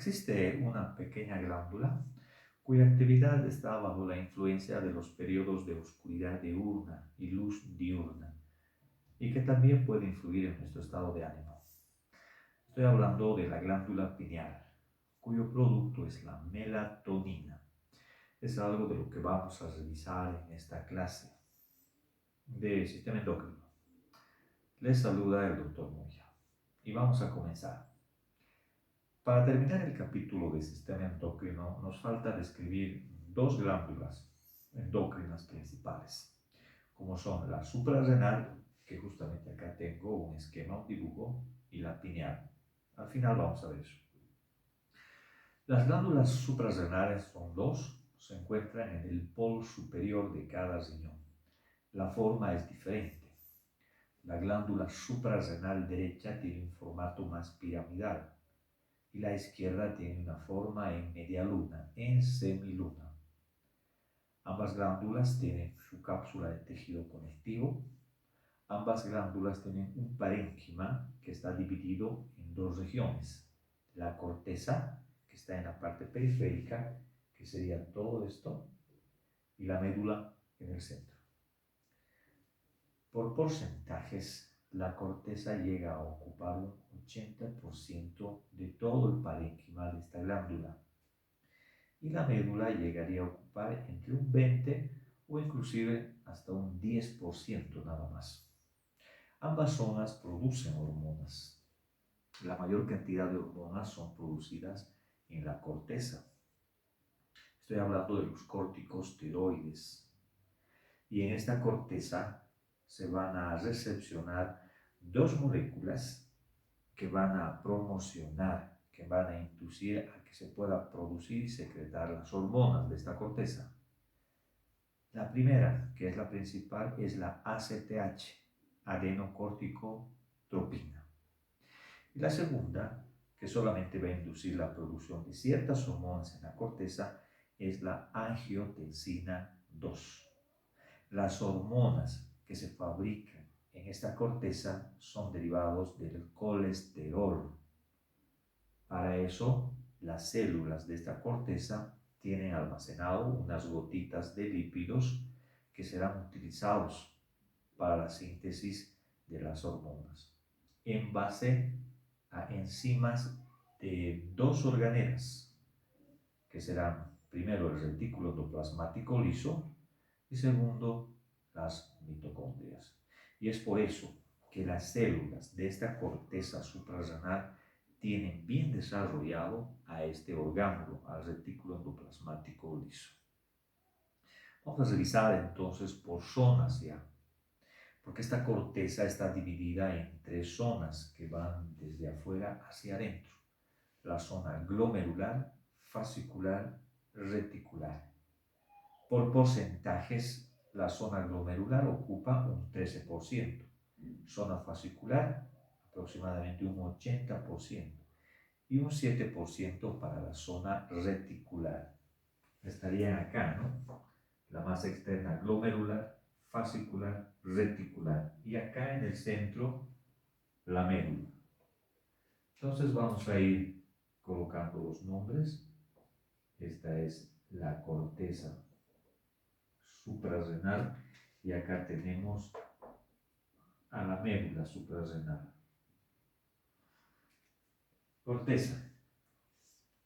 Existe una pequeña glándula cuya actividad está bajo la influencia de los periodos de oscuridad diurna y luz diurna, y que también puede influir en nuestro estado de ánimo. Estoy hablando de la glándula pineal, cuyo producto es la melatonina. Es algo de lo que vamos a revisar en esta clase de sistema endocrino. Les saluda el Dr. Moya y vamos a comenzar. Para terminar el capítulo de sistema endocrino, nos falta describir dos glándulas endocrinas principales, como son la suprarrenal, que justamente acá tengo un esquema, un dibujo, y la pineal. Al final vamos a ver eso. Las glándulas suprarrenales son dos, se encuentran en el polo superior de cada riñón. La forma es diferente. La glándula suprarrenal derecha tiene un formato más piramidal y la izquierda tiene una forma en media luna, en semiluna. Ambas glándulas tienen su cápsula de tejido conectivo. Ambas glándulas tienen un parénquima que está dividido en dos regiones. La corteza, que está en la parte periférica, que sería todo esto, y la médula en el centro. Por porcentajes, la corteza llega a ocupar un 80% de todo el parénquima de esta glándula, y la médula llegaría a ocupar entre un 20 o inclusive hasta un 10% nada más. Ambas zonas producen hormonas. La mayor cantidad de hormonas son producidas en la corteza. Estoy hablando de los corticosteroides. Y en esta corteza se van a recepcionar dos moléculas que van a promocionar, que van a inducir a que se pueda producir y secretar las hormonas de esta corteza. La primera, que es la principal, es la ACTH, adenocorticotropina. Y la segunda, que solamente va a inducir la producción de ciertas hormonas en la corteza, es la angiotensina 2. Las hormonas que se fabrican en esta corteza son derivados del colesterol. Para eso, las células de esta corteza tienen almacenado unas gotitas de lípidos que serán utilizados para la síntesis de las hormonas en base a enzimas de dos organelas, que serán primero el retículo endoplasmático liso y segundo las mitocondrias. Y es por eso que las células de esta corteza suprarrenal tienen bien desarrollado a este orgánulo, al retículo endoplasmático liso. Vamos a revisar entonces por zonas ya, porque esta corteza está dividida en tres zonas que van desde afuera hacia adentro. La zona glomerular, fascicular, reticular. Por porcentajes, la zona glomerular ocupa un 13%, zona fascicular aproximadamente un 80% y un 7% para la zona reticular. Estarían acá, ¿no? La masa externa glomerular, fascicular, reticular, y acá en el centro la médula. Entonces vamos a ir colocando los nombres. Esta es la corteza suprarrenal y acá tenemos a la médula suprarrenal. Corteza.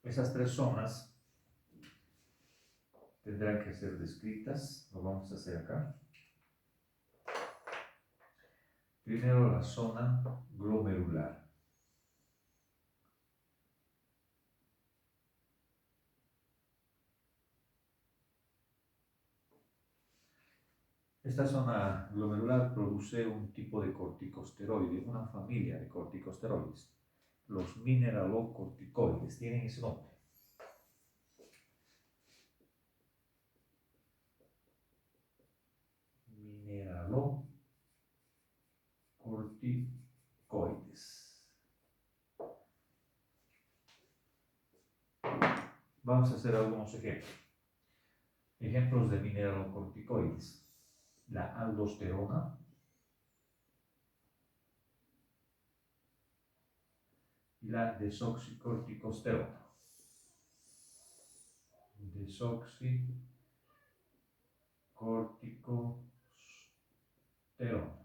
Esas tres zonas tendrán que ser descritas. Lo vamos a hacer acá. Primero la zona glomerular. Esta zona glomerular produce un tipo de corticosteroide, una familia de corticosteroides. Los mineralocorticoides tienen ese nombre. Mineralocorticoides. Vamos a hacer algunos ejemplos. Ejemplos de mineralocorticoides. La aldosterona, y la desoxicorticosterona. desoxicorticosterona.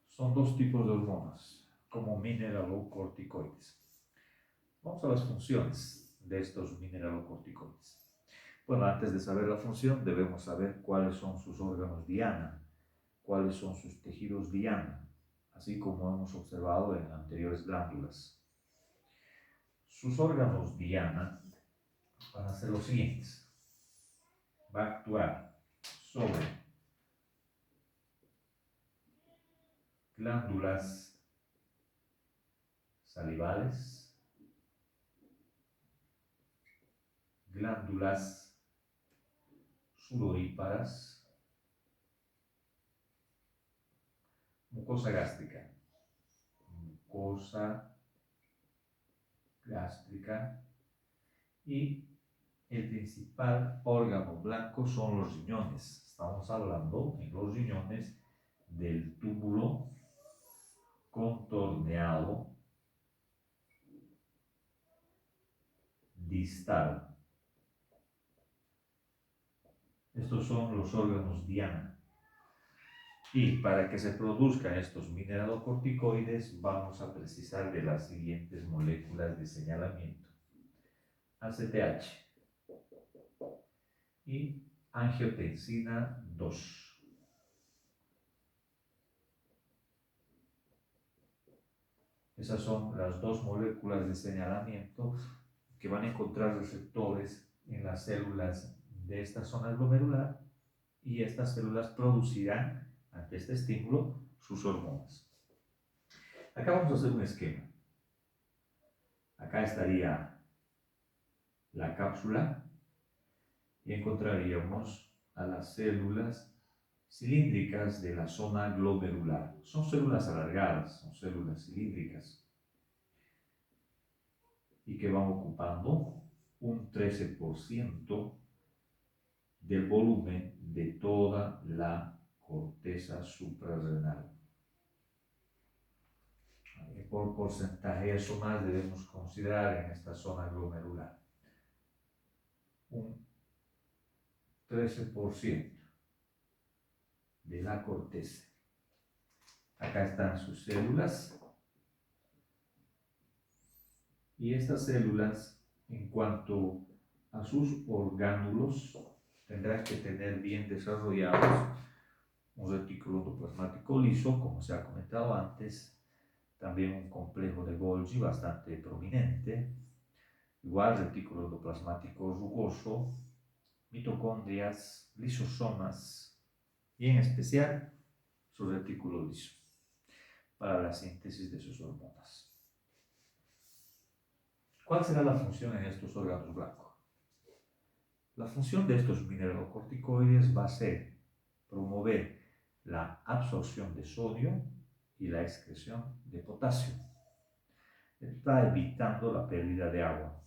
Son dos tipos de hormonas, como mineralocorticoides. Vamos a las funciones de estos mineralocorticoides. Bueno, antes de saber la función, debemos saber cuáles son sus órganos diana, cuáles son sus tejidos diana, así como hemos observado en anteriores glándulas. Sus órganos diana van a ser los siguientes. Va a actuar sobre glándulas salivales, glándulas sudoríparas, mucosa gástrica, y el principal órgano blanco son los riñones. Estamos hablando en los riñones del túbulo contorneado distal. Estos son los órganos diana. Y para que se produzcan estos mineralocorticoides vamos a precisar de las siguientes moléculas de señalamiento: ACTH y angiotensina 2. Esas son las dos moléculas de señalamiento que van a encontrar receptores en las células de esta zona glomerular, y estas células producirán ante este estímulo sus hormonas. Acá vamos a hacer un esquema. Acá estaría la cápsula y encontraríamos a las células cilíndricas de la zona glomerular. Son células alargadas, son células cilíndricas y que van ocupando un 13% del volumen de toda la corteza suprarrenal. Por porcentaje, eso más debemos considerar en esta zona glomerular. Un 13% de la corteza. Acá están sus células. Y estas células, en cuanto a sus orgánulos, tendrán que tener bien desarrollados un retículo endoplasmático liso, como se ha comentado antes, también un complejo de Golgi bastante prominente, igual retículo endoplasmático rugoso, mitocondrias, lisosomas y en especial su retículo liso para la síntesis de sus hormonas. ¿Cuál será la función en estos órganos blancos? La función de estos mineralocorticoides va a ser promover la absorción de sodio y la excreción de potasio. Está evitando la pérdida de agua.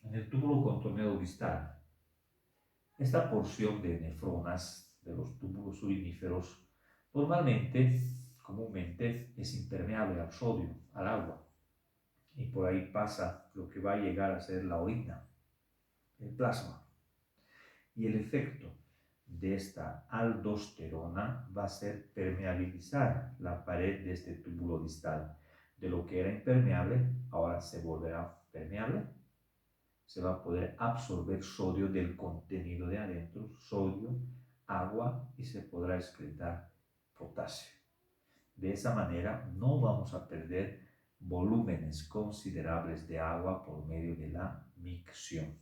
En el túbulo contorneado distal, esta porción de nefronas de los túbulos uriníferos comúnmente es impermeable al sodio, al agua, y por ahí pasa lo que va a llegar a ser la orina, el plasma. Y el efecto de esta aldosterona va a ser permeabilizar la pared de este túbulo distal. De lo que era impermeable, ahora se volverá permeable. Se va a poder absorber sodio del contenido de adentro, sodio, agua, y se podrá excretar potasio. De esa manera no vamos a perder volúmenes considerables de agua por medio de la micción.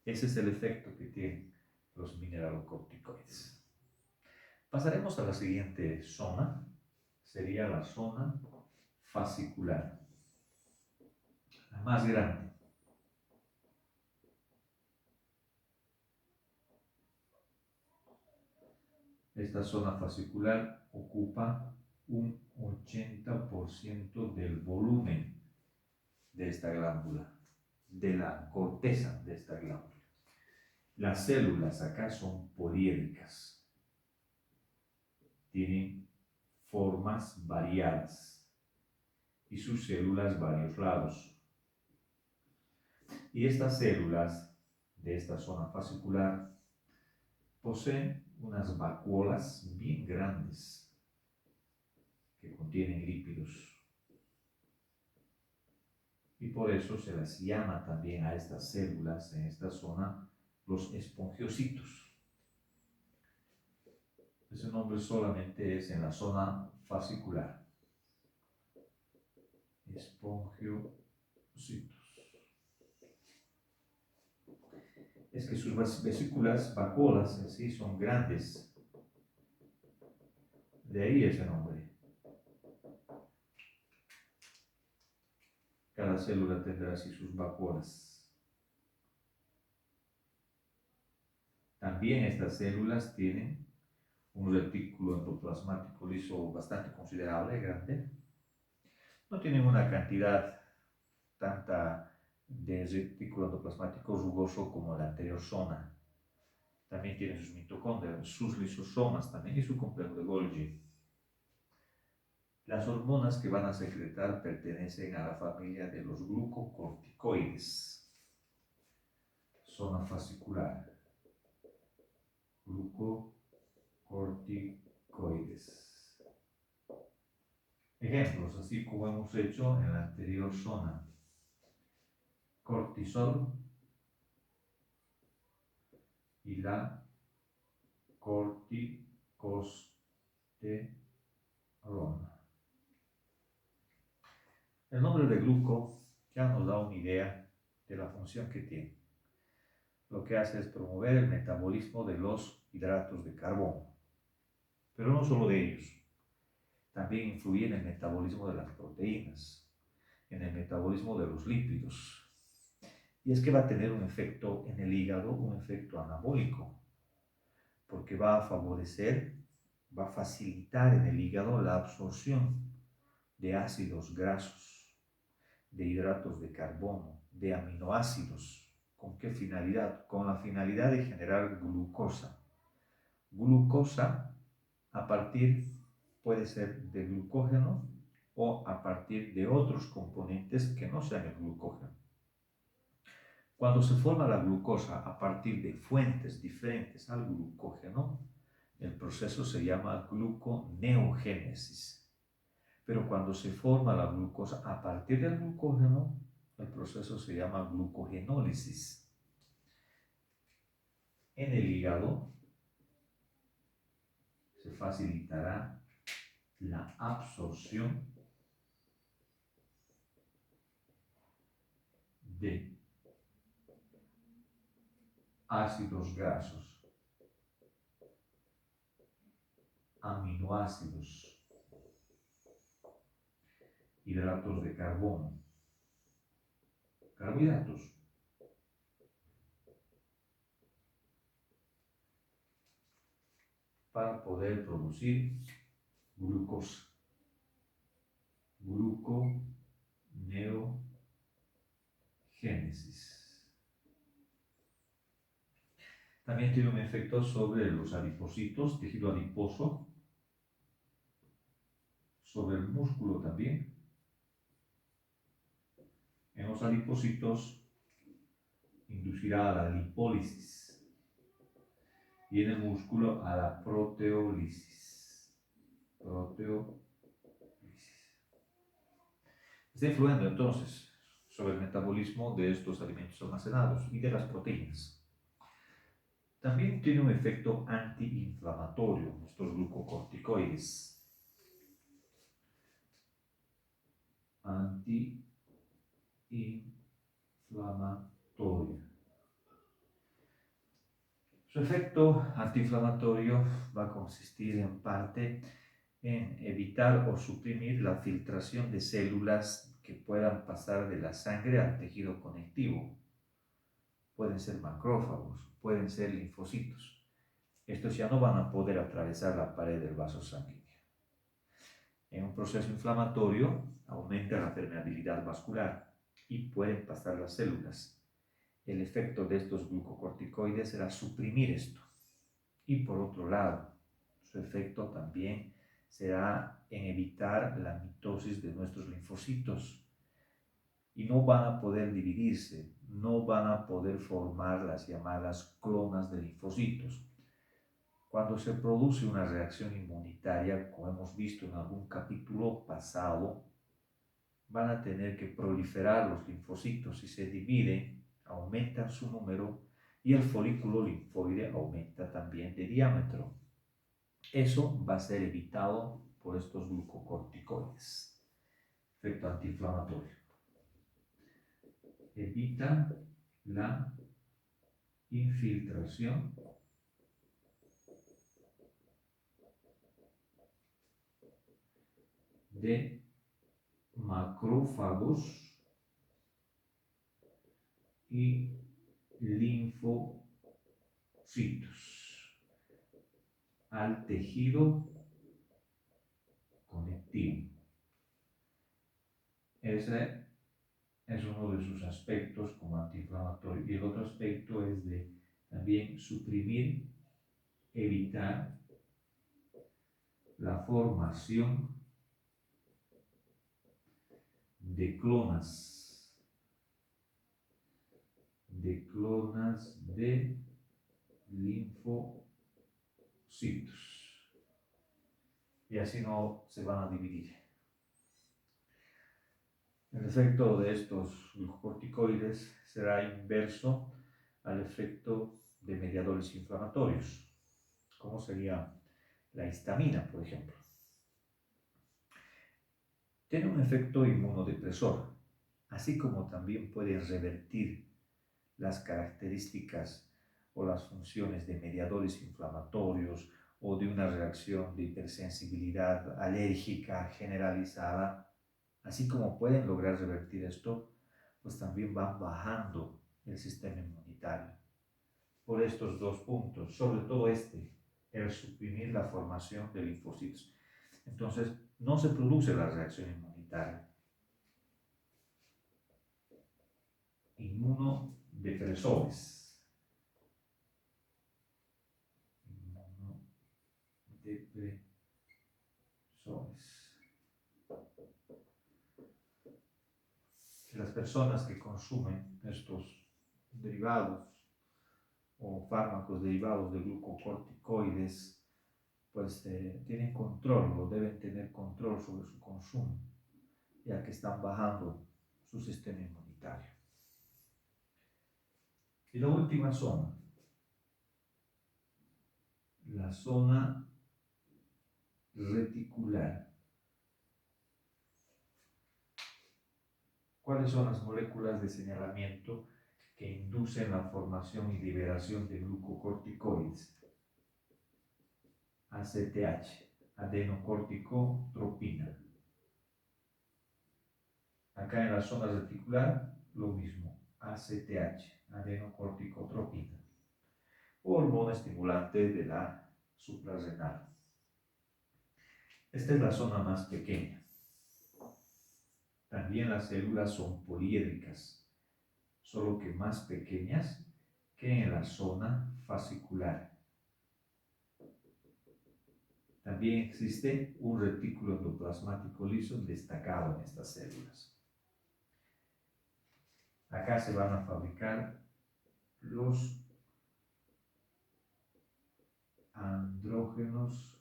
Ese es el efecto que tienen los mineralocorticoides. Pasaremos a la siguiente zona, sería la zona fascicular, la más grande. Esta zona fascicular ocupa un 80% del volumen de esta glándula, de la corteza de esta glándula. Las células acá son poliédricas, tienen formas variadas y sus células varios lados. Y estas células de esta zona fascicular poseen unas vacuolas bien grandes que contienen lípidos. Y por eso se las llama también a estas células en esta zona los espongiocitos. Ese nombre solamente es en la zona fascicular. Espongiocitos. Es que sus vesículas, vacuolas en sí son grandes. De ahí ese nombre. Cada célula tendrá así sus vacuolas. También estas células tienen un retículo endoplasmático liso bastante considerable, grande. No tienen una cantidad tanta de retículo endoplasmático rugoso como la anterior zona. También tiene sus mitocondrias, sus lisosomas también y su complejo de Golgi. Las hormonas que van a secretar pertenecen a la familia de los glucocorticoides. Zona fascicular. Glucocorticoides. Ejemplos, así como hemos hecho en la anterior zona. Cortisol y la corticosterona. El nombre de gluco ya nos da una idea de la función que tiene. Lo que hace es promover el metabolismo de los hidratos de carbono. Pero no solo de ellos. También influye en el metabolismo de las proteínas, en el metabolismo de los lípidos. Y es que va a tener un efecto en el hígado, un efecto anabólico, porque va a favorecer, va a facilitar en el hígado la absorción de ácidos grasos, de hidratos de carbono, de aminoácidos. ¿Con qué finalidad? Con la finalidad de generar glucosa. Glucosa a partir, puede ser de glucógeno o a partir de otros componentes que no sean el glucógeno. Cuando se forma la glucosa a partir de fuentes diferentes al glucógeno, el proceso se llama gluconeogénesis. Pero cuando se forma la glucosa a partir del glucógeno, el proceso se llama glucogenólisis. En el hígado se facilitará la absorción de ácidos grasos, aminoácidos, hidratos de carbono, carbohidratos, para poder producir glucosa. Gluconeogénesis. También tiene un efecto sobre los adipocitos, tejido adiposo, sobre el músculo también. En los adipocitos inducirá a la lipólisis y en el músculo a la proteólisis. Está influyendo entonces sobre el metabolismo de estos alimentos almacenados y de las proteínas. También tiene un efecto antiinflamatorio, estos glucocorticoides. Antiinflamatorio. Su efecto antiinflamatorio va a consistir en parte en evitar o suprimir la filtración de células que puedan pasar de la sangre al tejido conectivo. Pueden ser macrófagos, pueden ser linfocitos. Estos ya no van a poder atravesar la pared del vaso sanguíneo. En un proceso inflamatorio aumenta la permeabilidad vascular y pueden pasar las células. El efecto de estos glucocorticoides será suprimir esto. Y por otro lado, su efecto también será en evitar la mitosis de nuestros linfocitos y no van a poder dividirse, no van a poder formar las llamadas clonas de linfocitos. Cuando se produce una reacción inmunitaria, como hemos visto en algún capítulo pasado, van a tener que proliferar los linfocitos y se dividen, aumentan su número y el folículo linfoide aumenta también de diámetro. Eso va a ser evitado por estos glucocorticoides. Efecto antiinflamatorio. Evita la infiltración de macrófagos y linfocitos al tejido conectivo. Ese es uno de sus aspectos como antiinflamatorio. Y el otro aspecto es de también suprimir, evitar la formación de clonas de linfocitos. Y así no se van a dividir. El efecto de estos glucocorticoides será inverso al efecto de mediadores inflamatorios, como sería la histamina, por ejemplo. Tiene un efecto inmunodepresor, así como también puede revertir las características o las funciones de mediadores inflamatorios o de una reacción de hipersensibilidad alérgica generalizada. Así como pueden lograr revertir esto, pues también van bajando el sistema inmunitario. Por estos dos puntos, sobre todo el suprimir la formación de linfocitos. Entonces, no se produce la reacción inmunitaria. Inmunodepresores. Las personas que consumen estos derivados o fármacos derivados de glucocorticoides, pues tienen control o deben tener control sobre su consumo, ya que están bajando su sistema inmunitario. Y la última zona, la zona reticular. ¿Cuáles son las moléculas de señalamiento que inducen la formación y liberación de glucocorticoides? ACTH, adenocorticotropina. Acá en la zona reticular, lo mismo, ACTH, adenocorticotropina, hormona estimulante de la suprarrenal. Esta es la zona más pequeña. También las células son poliédricas, solo que más pequeñas que en la zona fascicular. También existe un retículo endoplasmático liso destacado en estas células. Acá se van a fabricar los andrógenos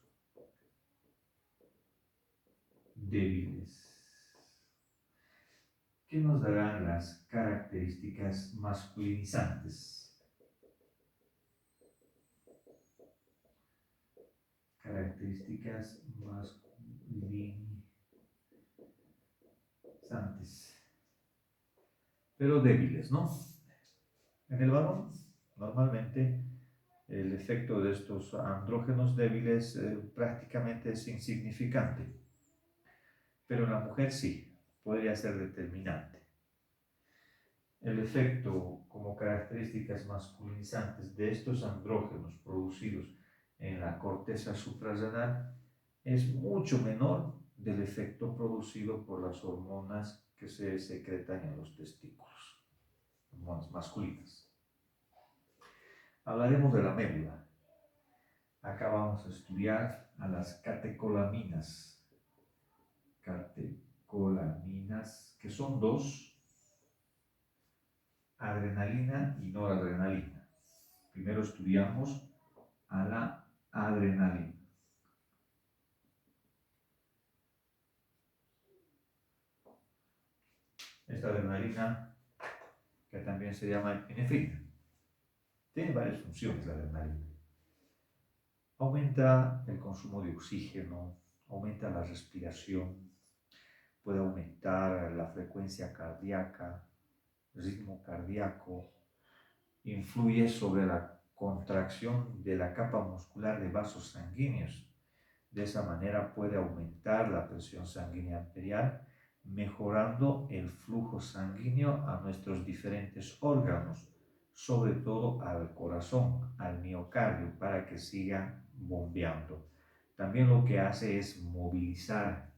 débiles, que nos darán las características masculinizantes. Características masculinizantes, pero débiles, ¿no? En el varón, normalmente, el efecto de estos andrógenos débiles prácticamente es insignificante, pero en la mujer sí, podría ser determinante. El efecto como características masculinizantes de estos andrógenos producidos en la corteza suprarrenal es mucho menor del efecto producido por las hormonas que se secretan en los testículos, hormonas masculinas. Hablaremos de la médula. Acá vamos a estudiar a las catecolaminas. Catecolaminas, que son dos, adrenalina y noradrenalina. Primero estudiamos a la adrenalina. Esta adrenalina, que también se llama epinefrina, tiene varias funciones la adrenalina. Aumenta el consumo de oxígeno, aumenta la respiración, puede aumentar la frecuencia cardíaca, ritmo cardíaco, influye sobre la contracción de la capa muscular de vasos sanguíneos. De esa manera puede aumentar la presión sanguínea arterial, mejorando el flujo sanguíneo a nuestros diferentes órganos, sobre todo al corazón, al miocardio, para que siga bombeando. También lo que hace es movilizar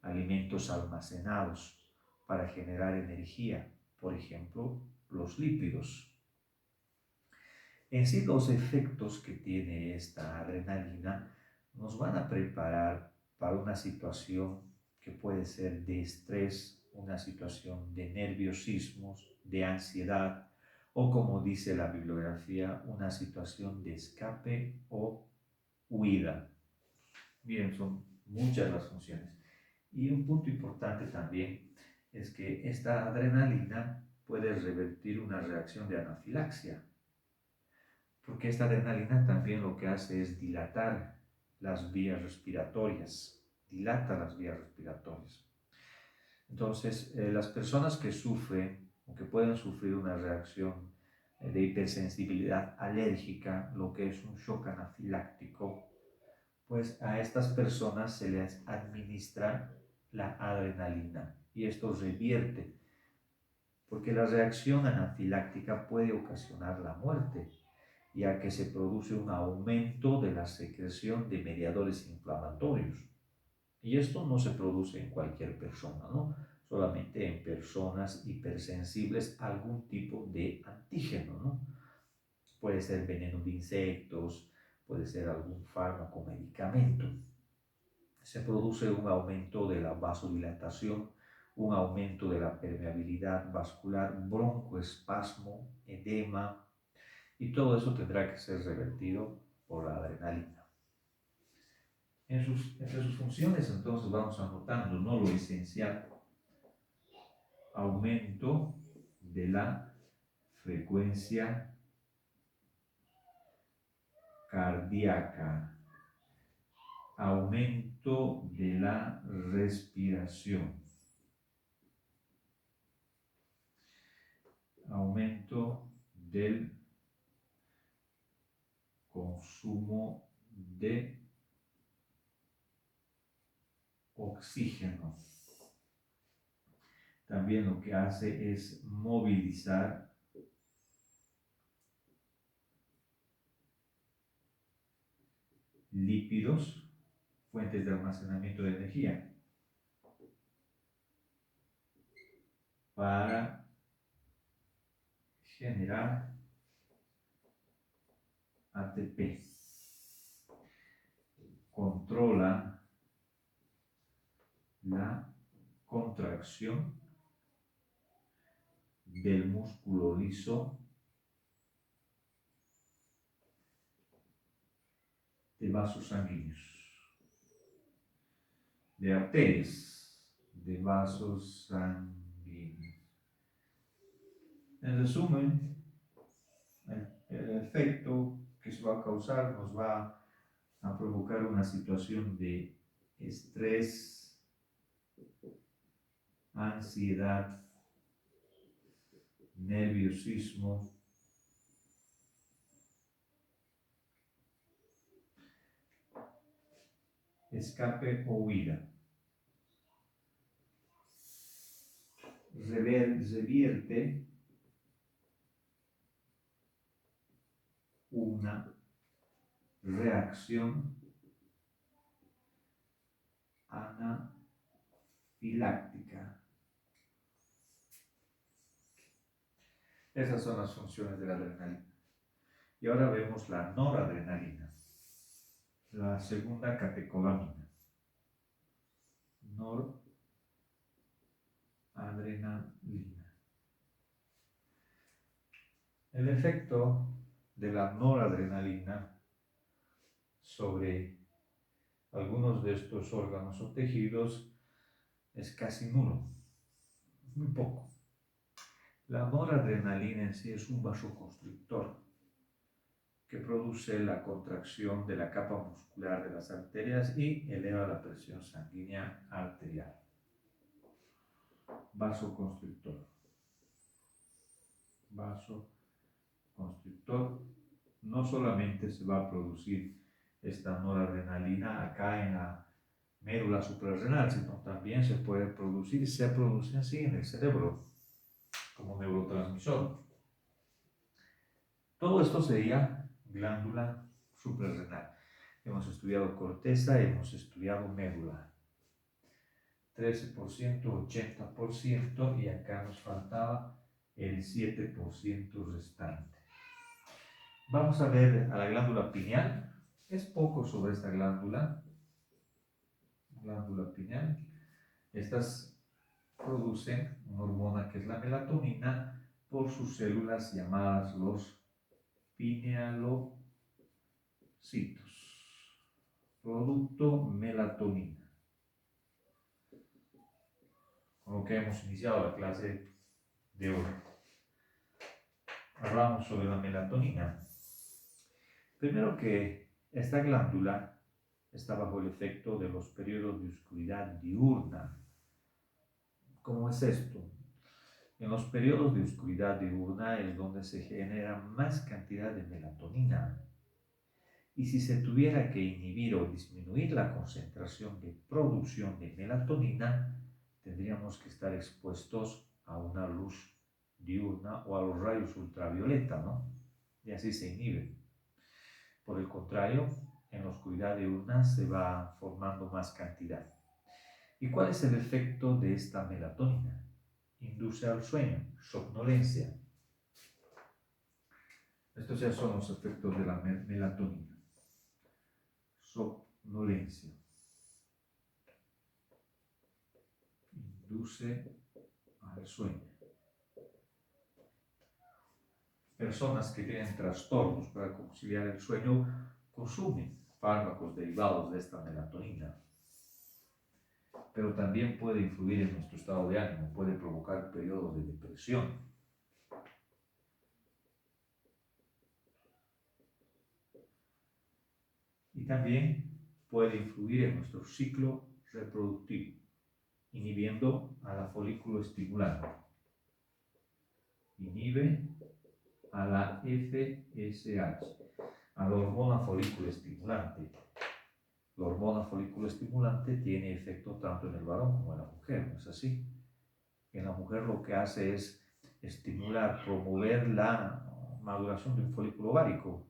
alimentos almacenados para generar energía, por ejemplo, los lípidos. En sí, los efectos que tiene esta adrenalina nos van a preparar para una situación que puede ser de estrés, una situación de nerviosismos, de ansiedad, o como dice la bibliografía, una situación de escape o huida. Miren, son muchas las funciones. Y un punto importante también es que esta adrenalina puede revertir una reacción de anafilaxia, porque esta adrenalina también lo que hace es dilatar las vías respiratorias, dilata las vías respiratorias. Entonces, las personas que sufren o que pueden sufrir una reacción de hipersensibilidad alérgica, lo que es un shock anafiláctico, pues a estas personas se les administra la adrenalina y esto revierte, porque la reacción anafiláctica puede ocasionar la muerte, ya que se produce un aumento de la secreción de mediadores inflamatorios. Y esto no se produce en cualquier persona, ¿no? Solamente en personas hipersensibles a algún tipo de antígeno, ¿no? Puede ser veneno de insectos, puede ser algún fármaco, medicamento. Se produce un aumento de la vasodilatación, un aumento de la permeabilidad vascular, broncoespasmo, edema, y todo eso tendrá que ser revertido por la adrenalina. Entre sus funciones, entonces, vamos anotando, ¿no? Lo esencial: aumento de la frecuencia cardíaca, aumento de la respiración, aumento del consumo de oxígeno. También lo que hace es movilizar lípidos, fuentes de almacenamiento de energía, para generar ATP. Controla la contracción del músculo liso de vasos sanguíneos, de arterias, de vasos sanguíneos. En resumen, el efecto que se va a causar nos va a provocar una situación de estrés, ansiedad, nerviosismo, escape o huida. Revierte una reacción anafiláctica. Esas son las funciones de la adrenalina. Y ahora vemos la noradrenalina. la segunda catecolamina, noradrenalina. El efecto de la noradrenalina sobre algunos de estos órganos o tejidos es casi nulo, muy poco. La noradrenalina en sí es un vasoconstrictor que produce la contracción de la capa muscular de las arterias y eleva la presión sanguínea arterial. Vasoconstrictor. Vasoconstrictor. No solamente se va a producir esta noradrenalina acá en la médula suprarrenal, sino también se puede producir, se produce así en el cerebro como neurotransmisor. Todo esto sería glándula suprarrenal. Hemos estudiado corteza, hemos estudiado médula. 13%, 80% y acá nos faltaba el 7% restante. Vamos a ver a la glándula pineal. Es poco sobre esta glándula pineal. Estas producen una hormona que es la melatonina por sus células llamadas los pinealocitos. Producto melatonina. Con lo que hemos iniciado la clase de hoy. Hablamos sobre la melatonina. Primero que esta glándula está bajo el efecto de los periodos de oscuridad diurna. ¿Cómo es esto? En los periodos de oscuridad diurna es donde se genera más cantidad de melatonina. Y si se tuviera que inhibir o disminuir la concentración de producción de melatonina, tendríamos que estar expuestos a una luz diurna o a los rayos ultravioleta, ¿no? Y así se inhibe. Por el contrario, en la oscuridad diurna se va formando más cantidad. ¿Y cuál es el efecto de esta melatonina? Induce al sueño, somnolencia. Estos ya son los efectos de la melatonina. Somnolencia. Induce al sueño. Personas que tienen trastornos para conciliar el sueño consumen fármacos derivados de esta melatonina. Pero también puede influir en nuestro estado de ánimo, puede provocar periodos de depresión. Y también puede influir en nuestro ciclo reproductivo, inhibiendo a la folículo estimulante. Inhibe a la FSH, a la hormona folículo estimulante. La hormona folículo estimulante tiene efecto tanto en el varón como en la mujer, ¿no es así? En la mujer lo que hace es estimular, promover la maduración de un folículo ovárico.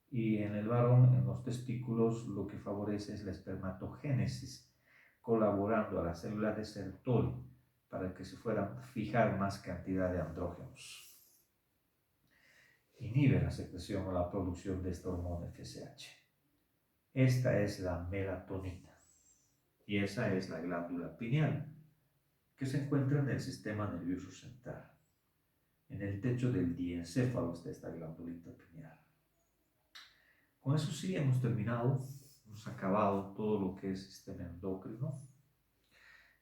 Y en el varón, en los testículos, lo que favorece es la espermatogénesis, colaborando a las células de Sertoli para que se fueran fijar más cantidad de andrógenos. Inhibe la secreción o la producción de esta hormona FSH. Esta es la melatonina y esa es la glándula pineal que se encuentra en el sistema nervioso central. En el techo del diencéfalo está esta glándula pineal. Con eso sí hemos terminado, hemos acabado todo lo que es sistema endocrino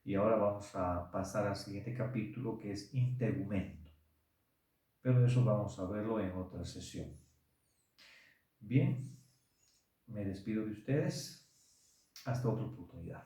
y ahora vamos a pasar al siguiente capítulo que es integumento. Pero eso vamos a verlo en otra sesión. Bien, me despido de ustedes. Hasta otra oportunidad.